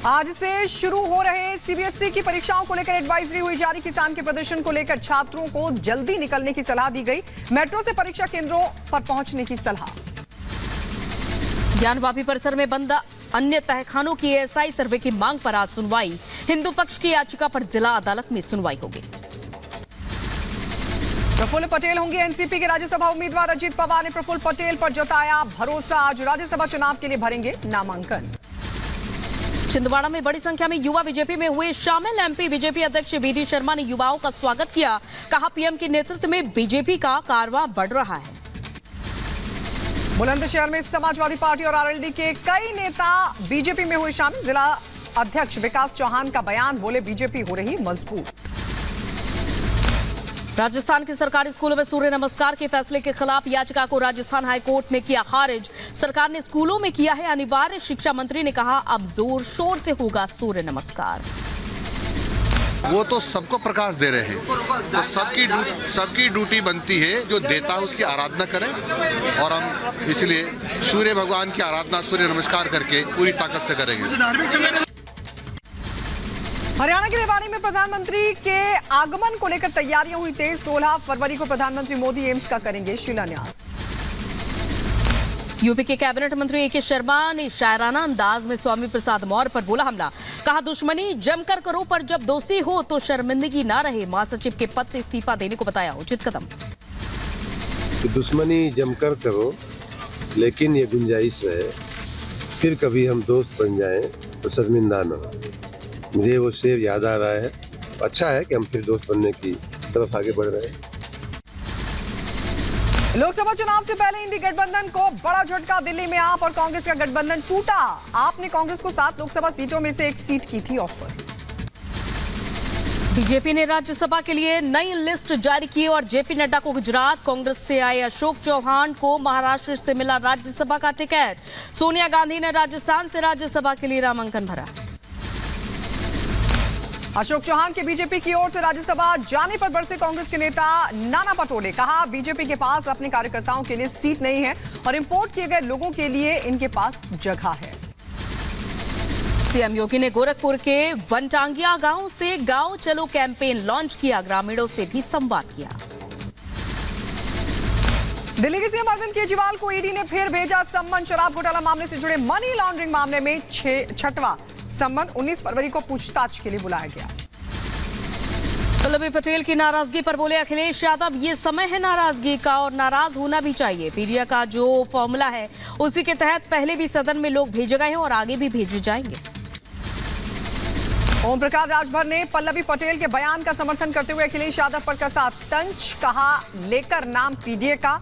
आज से शुरू हो रहे सीबीएसई की परीक्षाओं को लेकर एडवाइजरी हुई जारी। किसान के प्रदर्शन को लेकर छात्रों को जल्दी निकलने की सलाह दी गई। मेट्रो से परीक्षा केंद्रों पर पहुंचने की सलाह। ज्ञानवापी परिसर में बंद अन्य तहखानों की एएसआई सर्वे की मांग पर आज सुनवाई। हिंदू पक्ष की याचिका पर जिला अदालत में सुनवाई होगी। प्रफुल्ल पटेल होंगे एनसीपी के राज्यसभा उम्मीदवार। अजित पवार ने प्रफुल्ल पटेल पर जताया भरोसा। आज राज्यसभा चुनाव के लिए भरेंगे नामांकन। छिंदवाड़ा में बड़ी संख्या में युवा बीजेपी में हुए शामिल। एमपी बीजेपी अध्यक्ष बीडी शर्मा ने युवाओं का स्वागत किया। कहा पीएम के नेतृत्व में बीजेपी का कारवां बढ़ रहा है। बुलंदशहर में समाजवादी पार्टी और आरएलडी के कई नेता बीजेपी में हुए शामिल। जिला अध्यक्ष विकास चौहान का बयान, बोले बीजेपी हो रही मजबूत। राजस्थान के सरकारी स्कूलों में सूर्य नमस्कार के फैसले के खिलाफ याचिका को राजस्थान हाईकोर्ट ने किया खारिज। सरकार ने स्कूलों में किया है अनिवार्य। शिक्षा मंत्री ने कहा अब जोर शोर से होगा सूर्य नमस्कार। वो तो सबको प्रकाश दे रहे हैं, तो सबकी ड्यूटी बनती है जो देता है उसकी आराधना करें, और हम इसलिए सूर्य भगवान की आराधना सूर्य नमस्कार करके पूरी ताकत से करेंगे। हरियाणा के रेवाड़ी में प्रधानमंत्री के आगमन को लेकर तैयारियां हुई तेज। 16 फरवरी को प्रधानमंत्री मोदी एम्स का करेंगे शिलान्यास। यूपी के कैबिनेट मंत्री ए.के. शर्मा ने शायराना अंदाज में स्वामी प्रसाद मौर्य पर बोला हमला। कहा दुश्मनी जमकर करो, पर जब दोस्ती हो तो शर्मिंदगी ना रहे। महासचिव के पद से इस्तीफा देने को बताया उचित कदम। दुश्मनी जमकर करो, लेकिन ये गुंजाइश है फिर कभी हम दोस्त बन जाएं तो शर्मिंदा न हो। मुझे वो शेर याद आ रहा है। अच्छा है कि हम फिर दोस्त बनने की तरफ आगे बढ़ रहे हैं। लोकसभा चुनाव से पहले इंडी गठबंधन को बड़ा झटका। दिल्ली में आप और कांग्रेस का गठबंधन टूटा। आपने कांग्रेस को 7 लोकसभा सीटों में से 1 सीट की थी ऑफर। बीजेपी ने राज्यसभा के लिए नई लिस्ट जारी की और जेपी नड्डा को गुजरात, कांग्रेस से आए अशोक चौहान को महाराष्ट्र से मिला राज्यसभा का टिकट। सोनिया गांधी ने राजस्थान से राज्यसभा के लिए नामांकन भरा। अशोक चौहान के बीजेपी की ओर से राज्यसभा जाने पर बरसे कांग्रेस के नेता नाना पटोले। कहा बीजेपी के पास अपने कार्यकर्ताओं के लिए सीट नहीं है और इंपोर्ट किए गए लोगों के लिए इनके पास जगह है। सीएम योगी ने गोरखपुर के वनटांगिया गांव से गांव चलो कैंपेन लॉन्च किया। ग्रामीणों से भी संवाद किया। दिल्ली के सीएम अरविंद केजरीवाल को ईडी ने फिर भेजा सम्मन। शराब घोटाला मामले से जुड़े मनी लॉन्ड्रिंग मामले में 6वां सम्मन। 19 फरवरी को पूछताछ के लिए बुलाया गया। वल्लभ पटेल की नाराजगी पर बोले अखिलेश यादव, ये समय है नाराजगी का और नाराज होना भी चाहिए। पीडिया का जो फॉर्मूला है उसी के तहत पहले भी सदन में लोग भेजे गए हैं और आगे भी भेजे जाएंगे। ओम प्रकाश राजभर ने पल्लवी पटेल के बयान का समर्थन करते हुए अखिलेश यादव पर कसा तंज। कहा लेकर नाम पीडीए का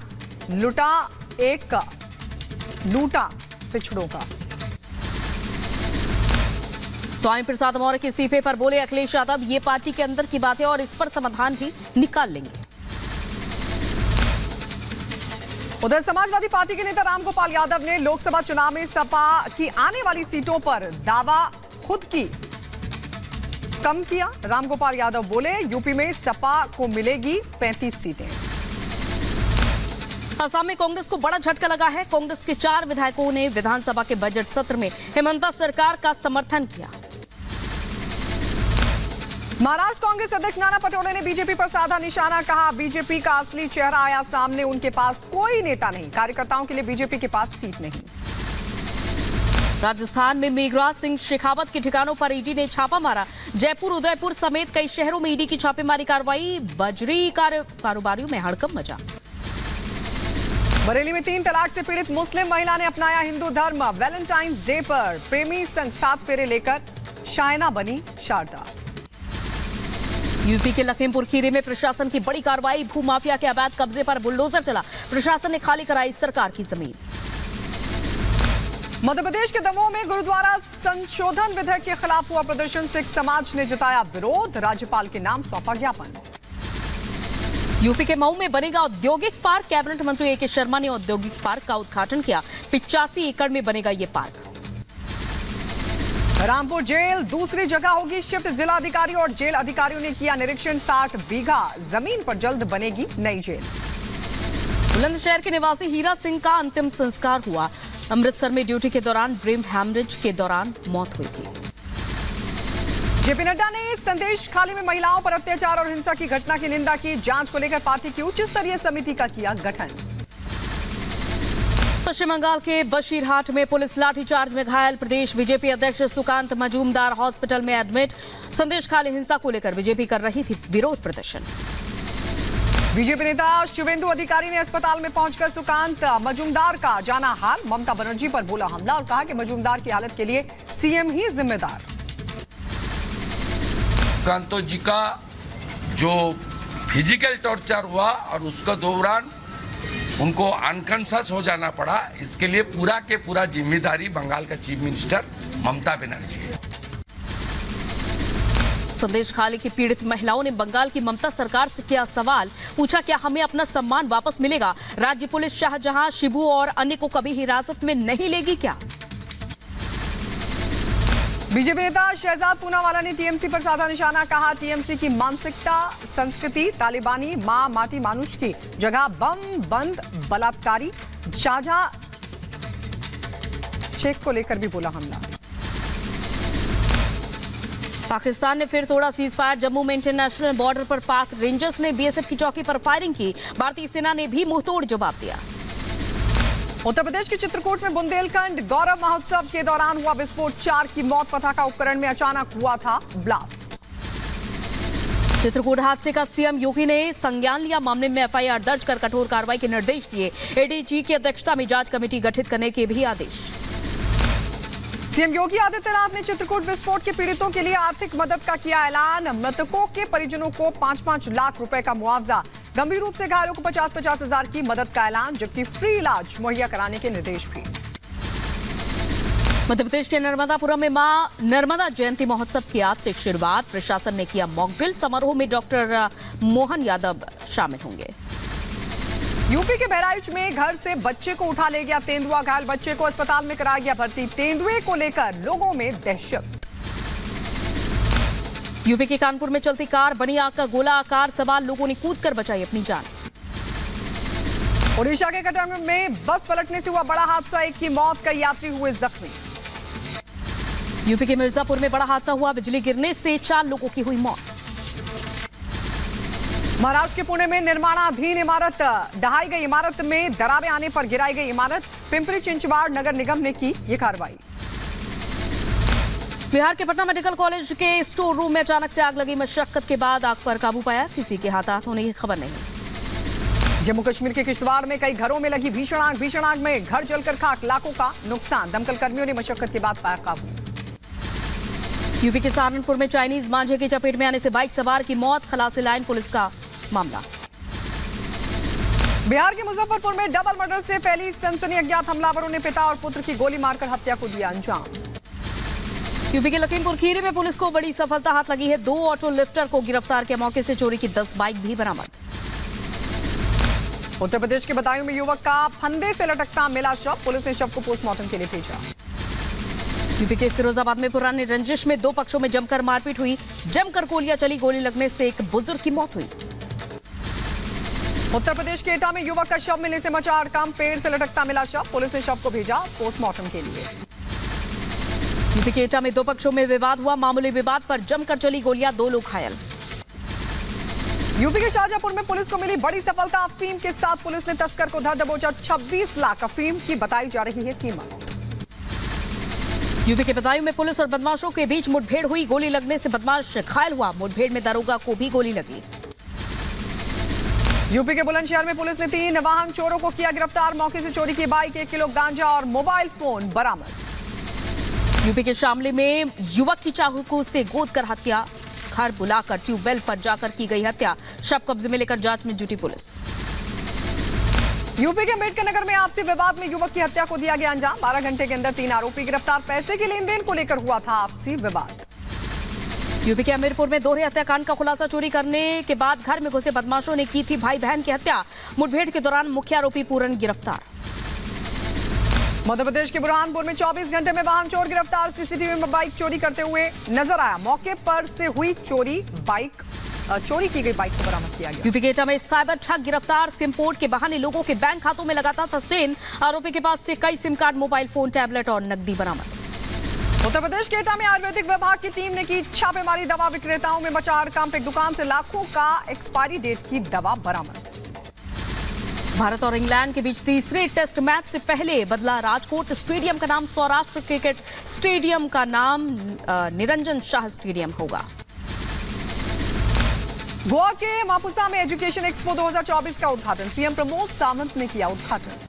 लूटा पिछड़ों का। स्वामी प्रसाद मौर्य के इस्तीफे पर बोले अखिलेश यादव, ये पार्टी के अंदर की बात है और इस पर समाधान भी निकाल लेंगे। उधर समाजवादी पार्टी के नेता रामगोपाल यादव ने लोकसभा चुनाव में सपा की आने वाली सीटों पर दावा खुद की कम किया। रामगोपाल यादव बोले यूपी में सपा को मिलेगी 35 सीटें। असम में कांग्रेस को बड़ा झटका लगा है। कांग्रेस के 4 विधायकों ने विधानसभा के बजट सत्र में हेमंता सरकार का समर्थन किया। महाराष्ट्र कांग्रेस अध्यक्ष नाना पटोले ने बीजेपी पर साधा निशाना। कहा बीजेपी का असली चेहरा आया सामने। उनके पास कोई नेता नहीं, कार्यकर्ताओं के लिए बीजेपी के पास सीट नहीं। राजस्थान में मेघराज सिंह शेखावत के ठिकानों पर ईडी ने छापा मारा। जयपुर, उदयपुर समेत कई शहरों में ईडी की छापेमारी कार्रवाई। बजरी कारोबारियों में हड़कंप मचा। बरेली में 3 तलाक से पीड़ित मुस्लिम महिला ने अपनाया हिंदू धर्म। वैलेंटाइंस डे पर प्रेमी संग 7 फेरे लेकर शायना बनी शारदा। यूपी के लखीमपुर खीरी में प्रशासन की बड़ी कार्रवाई। भूमाफिया के अवैध कब्जे पर बुलडोजर चला। प्रशासन ने खाली कराई सरकार की जमीन। मध्य प्रदेश के दमोह में गुरुद्वारा संशोधन विधेयक के खिलाफ हुआ प्रदर्शन। सिख समाज ने जताया विरोध। राज्यपाल के नाम सौंपा ज्ञापन। यूपी के मऊ में बनेगा औद्योगिक पार्क। कैबिनेट मंत्री ए.के. शर्मा ने औद्योगिक पार्क का उद्घाटन किया। 85 एकड़ में बनेगा ये पार्क। रामपुर जेल दूसरी जगह होगी शिफ्ट। जिला अधिकारी और जेल अधिकारियों ने किया निरीक्षण। 60 बीघा जमीन पर जल्द बनेगी नई जेल। बुलंदशहर के निवासी हीरा सिंह का अंतिम संस्कार हुआ। अमृतसर में ड्यूटी के दौरान ब्रेन हैमरेज के दौरान मौत हुई थी। जेपी नड्डा ने संदेश खाली में महिलाओं पर अत्याचार और हिंसा की घटना की निंदा की। जांच को लेकर पार्टी की उच्च स्तरीय समिति का किया गठन। पश्चिम बंगाल के बशीरहाट में पुलिस लाठीचार्ज में घायल। प्रदेश बीजेपी अध्यक्ष सुकांत मजूमदार हॉस्पिटल में एडमिट। संदेश खाली हिंसा को लेकर बीजेपी कर रही थी विरोध प्रदर्शन। बीजेपी नेता शिवेंदु अधिकारी ने अस्पताल में पहुंचकर सुकांत मजूमदार का जाना हाल। ममता बनर्जी पर बोला हमला और कहा कि मजूमदार की हालत के लिए सीएम ही जिम्मेदार। सुकांतो जी का जो फिजिकल टॉर्चर हुआ और उसके दौरान उनको अनकॉन्शियस हो जाना पड़ा, इसके लिए पूरा के पूरा जिम्मेदारी बंगाल का चीफ मिनिस्टर ममता बनर्जी है। संदेश खाली की पीड़ित महिलाओं ने बंगाल की ममता सरकार से किया सवाल। पूछा क्या हमें अपना सम्मान वापस मिलेगा? राज्य पुलिस शाहजहां, शिबू और अन्य को कभी हिरासत में नहीं लेगी क्या? बीजेपी नेता शहजाद पूनावाला ने टीएमसी पर साधा निशाना। कहा टीएमसी की मानसिकता, संस्कृति तालिबानी, मां माटी मानुष की जगह बम बंद बलात्कारी। शाहजहां शेख को लेकर भी बोला हमला। पाकिस्तान ने फिर तोड़ा सीज फायर। जम्मू में इंटरनेशनल बॉर्डर पर पाक रेंजर्स ने बीएसएफ की चौकी पर फायरिंग की। भारतीय सेना ने भी मुंहतोड़ जवाब दिया। उत्तर प्रदेश के चित्रकूट में बुंदेलखंड गौरव महोत्सव के दौरान हुआ विस्फोट। 4 की मौत। पटाखा उपकरण में अचानक हुआ था ब्लास्ट। चित्रकूट हादसे का सीएम योगी ने संज्ञान लिया। मामले में एफआईआर दर्ज कर कठोर कार्रवाई के निर्देश दिए। एडीजी की अध्यक्षता में जांच कमेटी गठित करने के भी आदेश। सीएम योगी आदित्यनाथ ने चित्रकूट विस्फोट के पीड़ितों के लिए आर्थिक मदद का किया ऐलान। मृतकों के परिजनों को 5-5 लाख रुपए का मुआवजा। गंभीर रूप से घायलों को 50-50 हजार की मदद का ऐलान, जबकि फ्री इलाज मुहैया कराने के निर्देश भी। मध्य प्रदेश के नर्मदापुरम में मां नर्मदा जयंती महोत्सव की आज से शुरुआत। प्रशासन ने किया मॉक ड्रिल। समारोह में डॉक्टर मोहन यादव शामिल होंगे। यूपी के बहराइच में घर से बच्चे को उठा ले गया तेंदुआ। घायल बच्चे को अस्पताल में कराया गया भर्ती। तेंदुए को लेकर लोगों में दहशत। यूपी के कानपुर में चलती कार बनी आग का गोला। कार सवार लोगों ने कूदकर बचाई अपनी जान। ओडिशा के कटक में बस पलटने से हुआ बड़ा हादसा। 1 की मौत, कई यात्री हुए जख्मी। यूपी के मिर्जापुर में बड़ा हादसा हुआ। बिजली गिरने से 4 लोगों की हुई मौत। महाराष्ट्र के पुणे में निर्माणाधीन इमारत ढहाई गई। इमारत में दरारें आने पर गिराई गई इमारत। पिंपरी चिंचवाड़ नगर निगम ने की ये कार्रवाई। बिहार के पटना मेडिकल कॉलेज के स्टोर रूम में अचानक से आग लगी। मशक्कत के बाद आग पर काबू पाया। किसी के हाथ होने की खबर नहीं। जम्मू कश्मीर के किश्तवाड़ में कई घरों में लगी भीषण आग। भीषण आग में घर जलकर खाक, लाखों का नुकसान। दमकल कर्मियों ने मशक्कत के बाद पाया काबू। यूपी के सहारनपुर में चाइनीज मांझे की चपेट में आने से बाइक सवार की मौत। खलासी लाइन पुलिस का मामला। बिहार के मुजफ्फरपुर में डबल मर्डर से फैली सनसनी। अज्ञात हमलावरों ने पिता और पुत्र की गोली मारकर हत्या को दिया अंजाम। यूपी के लखीमपुर खीरी में पुलिस को बड़ी सफलता हाथ लगी है। 2 ऑटो लिफ्टर को गिरफ्तार किया। मौके से चोरी की 10 बाइक भी बरामद। उत्तर प्रदेश के बदायूं में युवक का फंदे से लटकता मिला शव। पुलिस ने शव को पोस्टमार्टम के लिए भेजा। यूपी के फिरोजाबाद में पुरानी रंजिश में 2 पक्षों में जमकर मारपीट हुई। जमकर गोलियां चली। गोली लगने से एक बुजुर्ग की मौत हुई। उत्तर प्रदेश के एटा में युवक का शव मिलने से मचा हड़कंप। पेड़ से लटकता मिला शव। पुलिस ने शव को भेजा पोस्टमार्टम के लिए। यूपी के एटा में 2 पक्षों में विवाद हुआ। मामूली विवाद पर जमकर चली गोलियां। 2 लोग घायल। यूपी के शाहजहांपुर में पुलिस को मिली बड़ी सफलता। अफीम के साथ पुलिस ने तस्कर को धर दबोचा। 26 लाख अफीम की बताई जा रही है कीमत। यूपी के बदायूं में पुलिस और बदमाशों के बीच मुठभेड़ हुई। गोली लगने से बदमाश घायल हुआ। मुठभेड़ में दरोगा को भी गोली लगी। यूपी के बुलंदशहर में पुलिस ने 3 वाहन चोरों को किया गिरफ्तार। मौके से चोरी की बाइक, 1 किलो गांजा और मोबाइल फोन बरामद। यूपी के शामली में युवक की चाकू से गोद कर हत्या। घर बुलाकर ट्यूबवेल पर जाकर की गई हत्या। शव कब्जे में लेकर जांच में जुटी पुलिस। यूपी के अम्बेडकर नगर में आपसी विवाद में युवक की हत्या को दिया गया अंजाम। 12 घंटे के अंदर 3 आरोपी गिरफ्तार। पैसे के लेन देन को लेकर हुआ था आपसी विवाद। यूपी के अमीरपुर में दोहरे हत्याकांड का खुलासा। चोरी करने के बाद घर में घुसे बदमाशों ने की थी भाई बहन की हत्या। मुठभेड़ के दौरान मुख्य आरोपी पूरन गिरफ्तार। मध्य प्रदेश के बुरहानपुर में 24 घंटे में वाहन चोर गिरफ्तार। सीसीटीवी में बाइक चोरी करते हुए नजर आया। मौके पर से हुई चोरी चोरी की गई बाइक को बरामद किया गया। यूपी के एटा में साइबर ठग गिरफ्तार। सिम पोर्ट के बहाने लोगों के बैंक खातों में लगाता था सेंध। आरोपी के पास से कई SIM card, mobile phone, tablet और नकदी बरामद। उत्तर प्रदेश के एटा में आयुर्वेदिक विभाग की टीम ने की छापेमारी। दवा विक्रेताओं में मचा हड़कंप। एक दुकान से लाखों का एक्सपायरी डेट की दवा बरामद। भारत और इंग्लैंड के बीच तीसरे टेस्ट मैच से पहले बदला राजकोट स्टेडियम का नाम। सौराष्ट्र क्रिकेट स्टेडियम का नाम निरंजन शाह स्टेडियम होगा। गोवा के मापुसा में एजुकेशन एक्सपो 2024 का उद्घाटन। सीएम प्रमोद सावंत ने किया उद्घाटन।